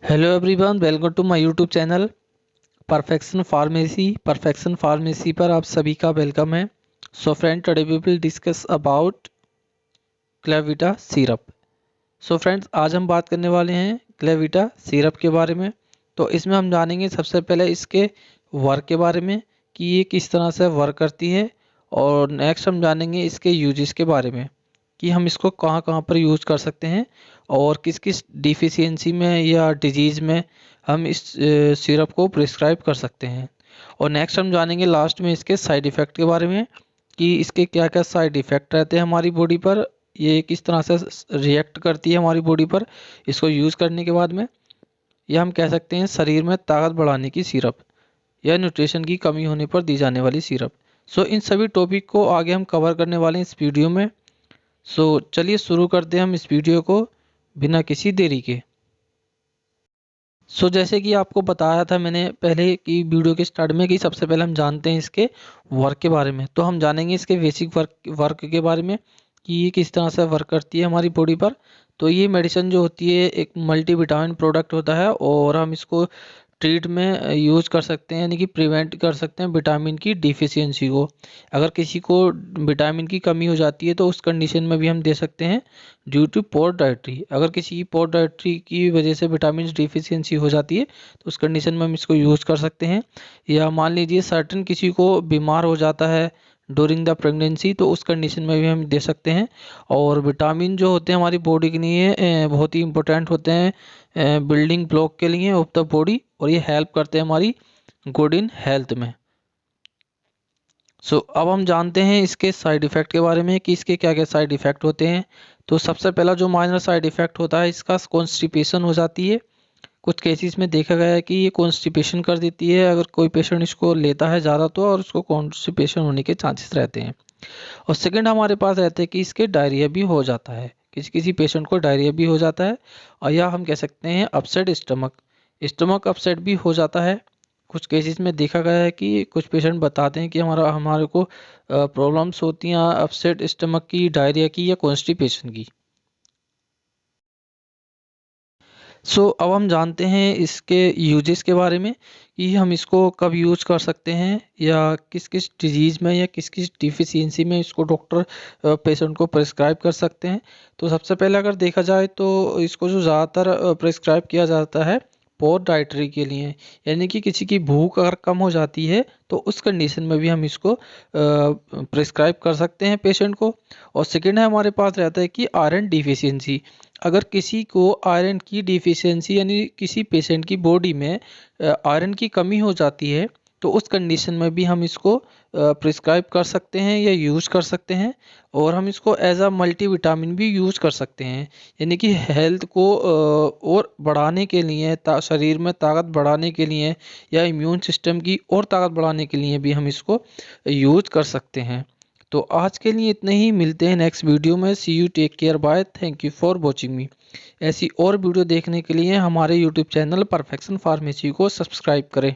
Hello everyone, welcome to my YouTube channel Perfection Pharmacy पर आप सभी का वेलकम है। So friend, today we will discuss about Clevita syrup. So friends, आज हम बात करने वाले हैं क्लेविटा सिरप के बारे में। तो इसमें हम जानेंगे सबसे पहले इसके वर्क के बारे में कि ये किस तरह से वर्क करती है, और नेक्स्ट हम जानेंगे इसके यूजेस के बारे में कि हम इसको कहाँ कहाँ पर यूज़ कर सकते हैं और किस किस डिफिशियंसी में या डिजीज़ में हम इस सिरप को प्रिस्क्राइब कर सकते हैं। और नेक्स्ट हम जानेंगे लास्ट में इसके साइड इफ़ेक्ट के बारे में कि इसके क्या क्या साइड इफ़ेक्ट रहते हैं हमारी बॉडी पर, ये किस तरह से रिएक्ट करती है हमारी बॉडी पर इसको यूज़ करने के बाद में। या हम कह सकते हैं शरीर में ताकत बढ़ाने की सिरप या न्यूट्रिशन की कमी होने पर दी जाने वाली सिरप। सो इन सभी टॉपिक को आगे हम कवर करने वाले हैं इस वीडियो में। सो चलिए शुरू करते हैं हम इस वीडियो को बिना किसी देरी के। जैसे कि आपको बताया था मैंने पहले कि वीडियो के स्टार्ट में कि सबसे पहले हम जानते हैं इसके वर्क के बारे में। तो हम जानेंगे इसके बेसिक वर्क के बारे में कि ये किस तरह से वर्क करती है हमारी बॉडी पर। तो ये मेडिसिन जो होती है एक मल्टीविटामिन प्रोडक्ट होता है और हम इसको ट्रीट में यूज़ कर सकते हैं, यानी कि प्रिवेंट कर सकते हैं विटामिन की डिफिशियंसी को। अगर किसी को विटामिन की कमी हो जाती है तो उस कंडीशन में भी हम दे सकते हैं ड्यू टू पोर डाइट्री। अगर किसी की पोर डाइट्री की वजह से विटामिन डिफिशियंसी हो जाती है तो उस कंडीशन में हम इसको यूज़ कर सकते हैं। या मान लीजिए सर्टेन किसी को बीमार हो जाता है ड्यूरिंग द प्रेगनेंसी, तो उस कंडीशन में भी हम दे सकते हैं। और विटामिन जो होते हैं हमारी बॉडी के लिए बहुत ही इंपॉर्टेंट होते हैं बिल्डिंग ब्लॉक के लिए ऑफ द बॉडी, और ये हेल्प करते हैं हमारी गुड इन हेल्थ में। अब हम जानते हैं इसके साइड इफ़ेक्ट के बारे में कि इसके क्या क्या साइड इफ़ेक्ट होते हैं। तो सबसे पहला जो माइनर साइड इफ़ेक्ट होता है इसका कॉन्स्टिपेशन हो जाती है। कुछ केसेस में देखा गया है कि ये कॉन्स्टिपेशन कर देती है अगर कोई पेशेंट इसको लेता है ज़्यादा, तो और उसको कॉन्स्टिपेशन होने के चांसेस रहते हैं। और सेकंड हमारे पास रहते हैं कि इसके डायरिया भी हो जाता है, किसी किसी पेशेंट को डायरिया भी हो जाता है। और या हम कह सकते हैं अपसेट स्टमक अपसेट भी हो जाता है। कुछ केसेस में देखा गया है कि कुछ पेशेंट बताते हैं कि हमारे को प्रॉब्लम्स होती हैं अपसेट स्टमक की, डायरिया की या कॉन्स्टिपेशन की। अब हम जानते हैं इसके यूजेस के बारे में कि हम इसको कब यूज कर सकते हैं या किस किस डिजीज़ में या किस किस डिफिशियंसी में इसको डॉक्टर पेशेंट को प्रिस्क्राइब कर सकते हैं। तो सबसे पहले अगर देखा जाए तो इसको जो ज़्यादातर प्रिस्क्राइब किया जाता है पोर डाइटरी के लिए, यानी कि किसी की भूख अगर कम हो जाती है तो उस कंडीशन में भी हम इसको प्रिस्क्राइब कर सकते हैं पेशेंट को। और सेकेंड है हमारे पास रहता है कि आयरन डिफिशियंसी। अगर किसी को आयरन की डिफिशियंसी यानी किसी पेशेंट की बॉडी में आयरन की कमी हो जाती है तो उस कंडीशन में भी हम इसको प्रिस्क्राइब कर सकते हैं या यूज़ कर सकते हैं। और हम इसको एज अ मल्टीविटामिन भी यूज़ कर सकते हैं, यानी कि हेल्थ को और बढ़ाने के लिए, शरीर में ताकत बढ़ाने के लिए या इम्यून सिस्टम की और ताकत बढ़ाने के लिए भी हम इसको यूज़ कर सकते हैं। तो आज के लिए इतने ही, मिलते हैं नेक्स्ट वीडियो में। See you, take care, bye, thank you for watching me. ऐसी और वीडियो देखने के लिए हमारे यूट्यूब चैनल परफेक्शन फार्मेसी को सब्सक्राइब करें।